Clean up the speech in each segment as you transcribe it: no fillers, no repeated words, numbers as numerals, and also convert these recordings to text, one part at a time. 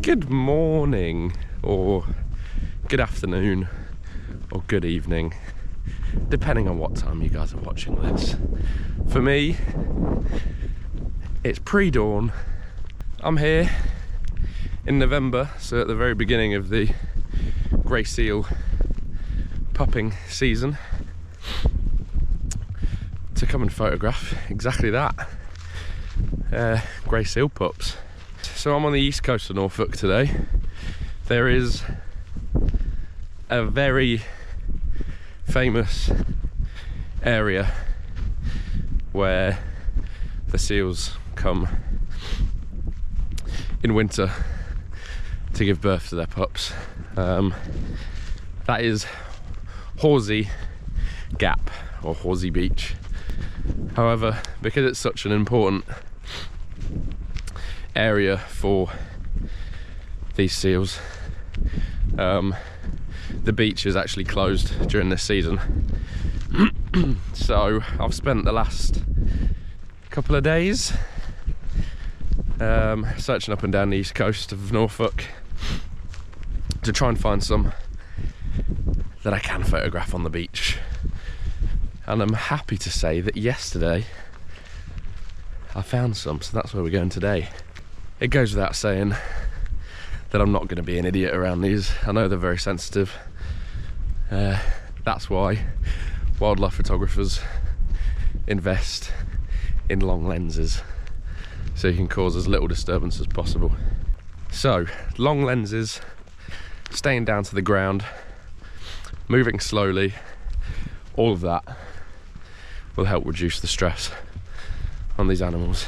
Good morning, or good afternoon, or good evening, depending on what time you guys are watching this. For me, it's pre-dawn. I'm here in November, so at the very beginning of the grey seal pupping season, to come and photograph exactly that, grey seal pups. So I'm on the east coast of Norfolk today. There is a very famous area where the seals come in winter to give birth to their pups. That is Horsey Gap, or Horsey Beach. However, because it's such an important area for these seals, the beach is actually closed during this season. So I've spent the last couple of days searching up and down the east coast of Norfolk to try and find some that I can photograph on the beach. And I'm happy to say that yesterday I found some, so that's where we're going today. It goes without saying that I'm not going to be an idiot around these. I know they're very sensitive. That's why wildlife photographers invest in long lenses, so you can cause as little disturbance as possible. So, long lenses, staying down to the ground, moving slowly, all of that will help reduce the stress on these animals.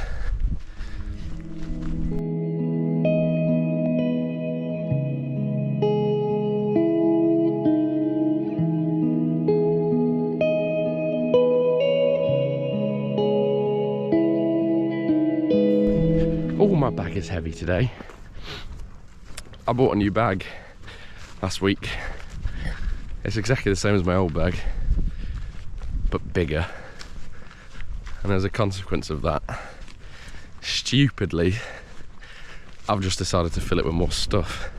Oh, my bag is heavy today. I bought a new bag last week. It's exactly the same as my old bag, but bigger. And as a consequence of that, stupidly, I've just decided to fill it with more stuff.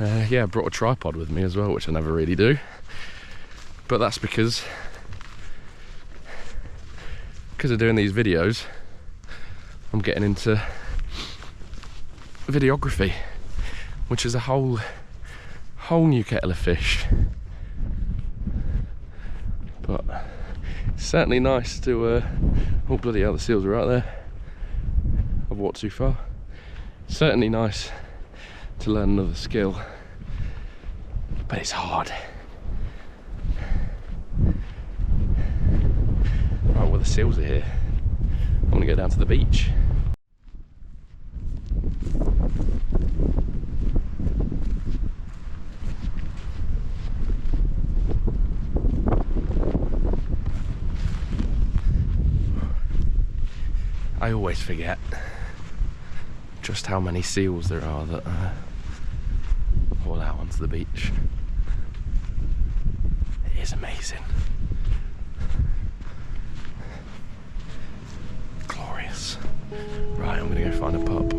Yeah, I brought a tripod with me as well, which I never really do. But that's because of doing these videos, I'm getting into videography, which is a whole new kettle of fish. But it's certainly nice to oh bloody hell, the seals are right there. I've walked too far. Certainly nice to learn another skill, but it's hard. Right, well, the seals are here. I'm gonna go down to the beach. I always forget just how many seals there are that haul out onto the beach. It is amazing. Glorious. Right, I'm gonna go find a pup.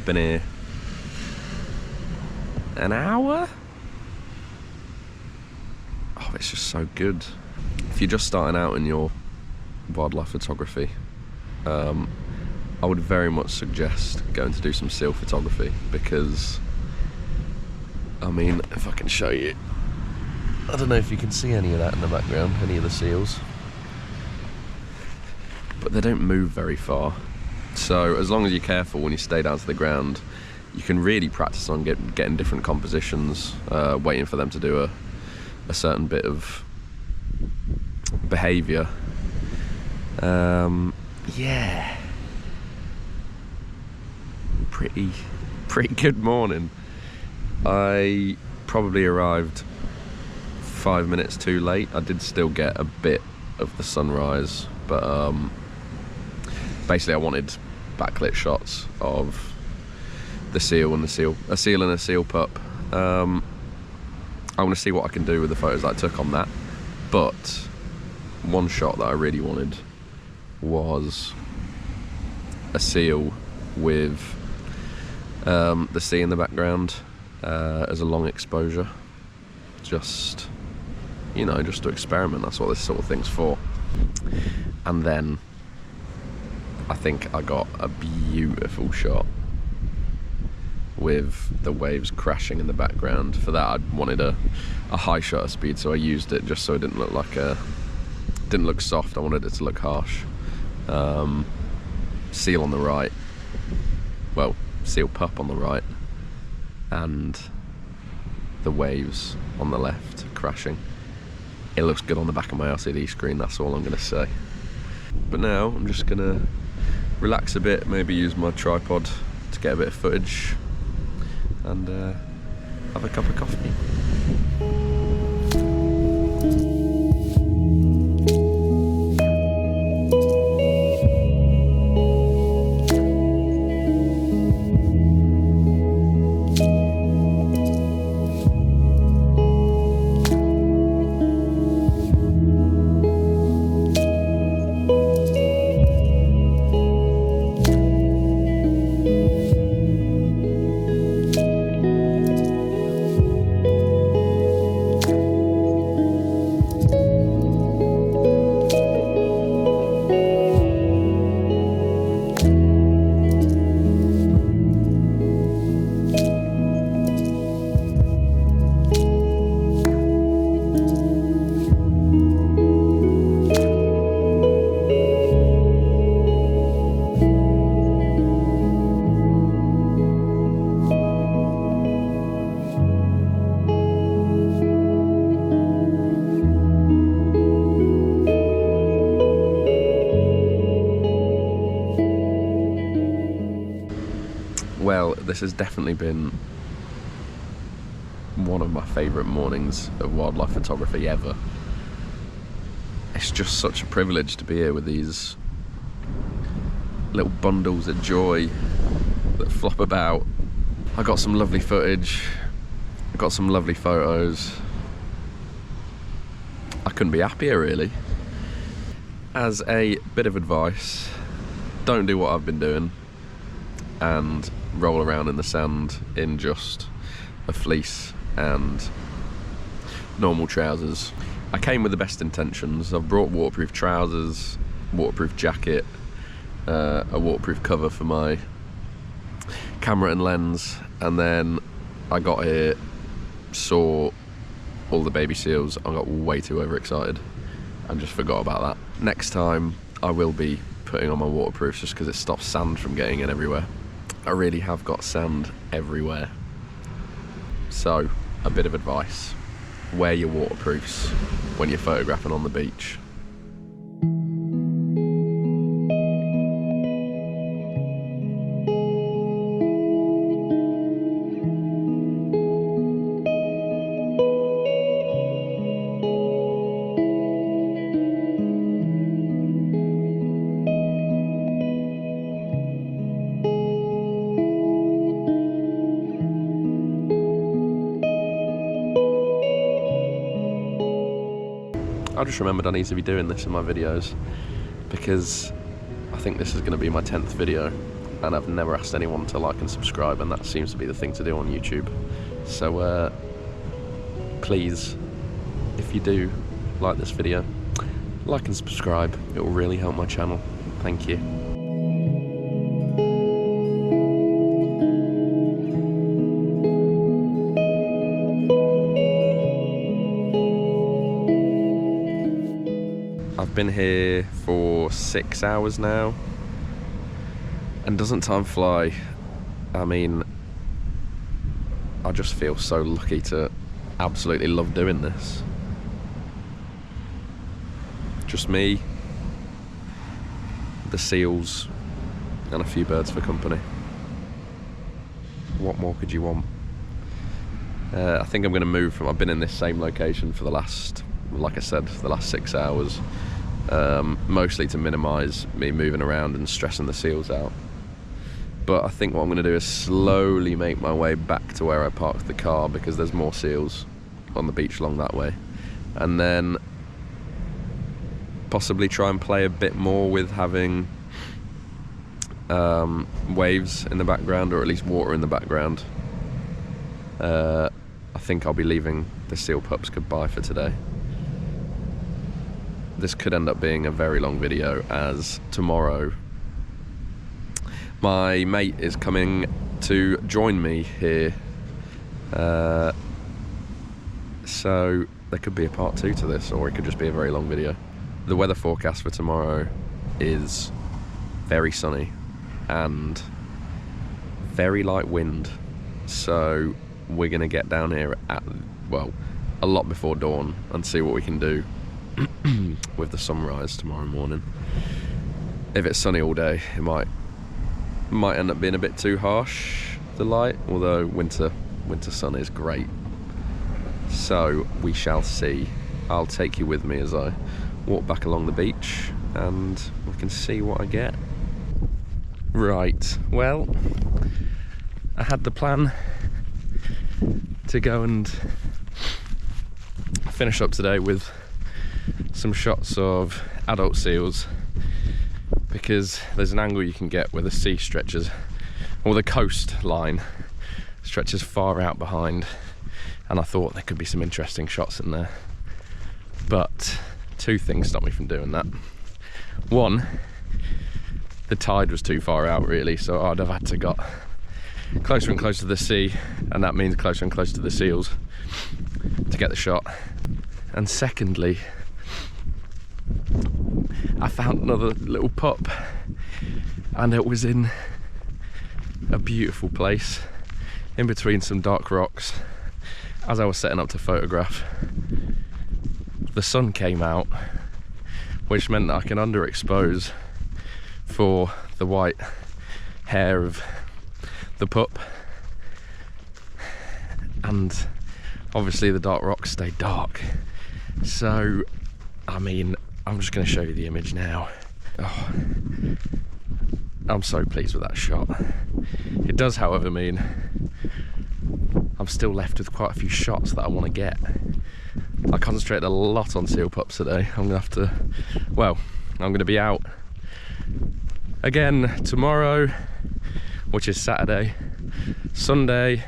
been here an hour. Oh, it's just so good. If you're just starting out in your wildlife photography, I would very much suggest going to do some seal photography, because I mean, if I can show you, I don't know if you can see any of that in the background, any of the seals, but they don't move very far. So as long as you're careful when you stay down to the ground, you can really practice on getting different compositions, waiting for them to do a certain bit of behaviour. Yeah, pretty good morning. I probably arrived 5 minutes too late. I did still get a bit of the sunrise, but basically I wanted backlit shots of the seal and a seal pup. I want to see what I can do with the photos that I took on that, but one shot that I really wanted was a seal with the sea in the background as a long exposure, just, you know, just to experiment. That's what this sort of thing's for. And then I think I got a beautiful shot with the waves crashing in the background. For that, I wanted a high shutter speed, so I used it just so it didn't look like didn't look soft. I wanted it to look harsh. Seal on the right, well, seal pup on the right, and the waves on the left crashing. It looks good on the back of my LCD screen, that's all I'm gonna say. But now I'm just gonna relax a bit, maybe use my tripod to get a bit of footage, and have a cup of coffee. Well, this has definitely been one of my favourite mornings of wildlife photography ever. It's just such a privilege to be here with these little bundles of joy that flop about. I got some lovely footage, I got some lovely photos. I couldn't be happier, really. As a bit of advice, don't do what I've been doing and roll around in the sand in just a fleece and normal trousers. I came with the best intentions. I've brought waterproof trousers, waterproof jacket, a waterproof cover for my camera and lens, and then I got here, saw all the baby seals, I got way too overexcited and just forgot about that. Next time I will be putting on my waterproofs just because it stops sand from getting in everywhere. I really have got sand everywhere. So, a bit of advice. Wear your waterproofs when you're photographing on the beach. I just remembered I need to be doing this in my videos because I think this is going to be my 10th video, and I've never asked anyone to like and subscribe, and that seems to be the thing to do on YouTube. So please, if you do like this video, like and subscribe. It will really help my channel. Thank you. I've been here for 6 hours now, and doesn't time fly? I mean, I just feel so lucky to absolutely love doing this. Just me, the seals, and a few birds for company. What more could you want? I think I'm going to move from, I've been in this same location for the last, like I said, the last 6 hours, mostly to minimise me moving around and stressing the seals out. But I think what I'm going to do is slowly make my way back to where I parked the car, because there's more seals on the beach along that way. And then possibly try and play a bit more with having waves in the background, or at least water in the background. I think I'll be leaving the seal pups goodbye for today. This could end up being a very long video, as tomorrow my mate is coming to join me here, so there could be a part 2 to this, or it could just be a very long video. The weather forecast for tomorrow is very sunny and very light wind, so we're going to get down here at, well, a lot before dawn and see what we can do with the sunrise tomorrow morning. If it's sunny all day, it might end up being a bit too harsh, the light, although winter sun is great. So we shall see. I'll take you with me as I walk back along the beach, and we can see what I get. Right, well, I had the plan to go and finish up today with some shots of adult seals, because there's an angle you can get where the sea stretches, or the coastline stretches far out behind, and I thought there could be some interesting shots in there. But 2 things stopped me from doing that. One, the tide was too far out really, so I'd have had to got closer and closer to the sea, and that means closer and closer to the seals to get the shot. And secondly, I found another little pup, and it was in a beautiful place in between some dark rocks. As I was setting up to photograph, the sun came out, which meant that I can underexpose for the white hair of the pup, and obviously the dark rocks stay dark. So I mean, I'm just going to show you the image now. Oh, I'm so pleased with that shot. It does, however, mean I'm still left with quite a few shots that I want to get. I concentrated a lot on seal pups today. I'm going to have to, well, I'm going to be out again tomorrow, which is Saturday, Sunday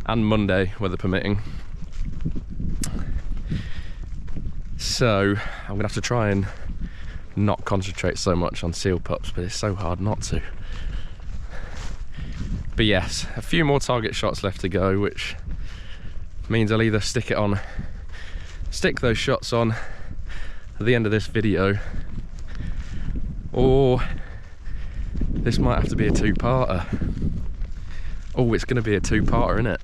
and Monday, weather permitting. So I'm gonna have to try and not concentrate so much on seal pups, but it's so hard not to. But yes, a few more target shots left to go, which means I'll either stick those shots on at the end of this video, or this might have to be a 2-parter. Oh, it's gonna be a 2-parter, isn't it?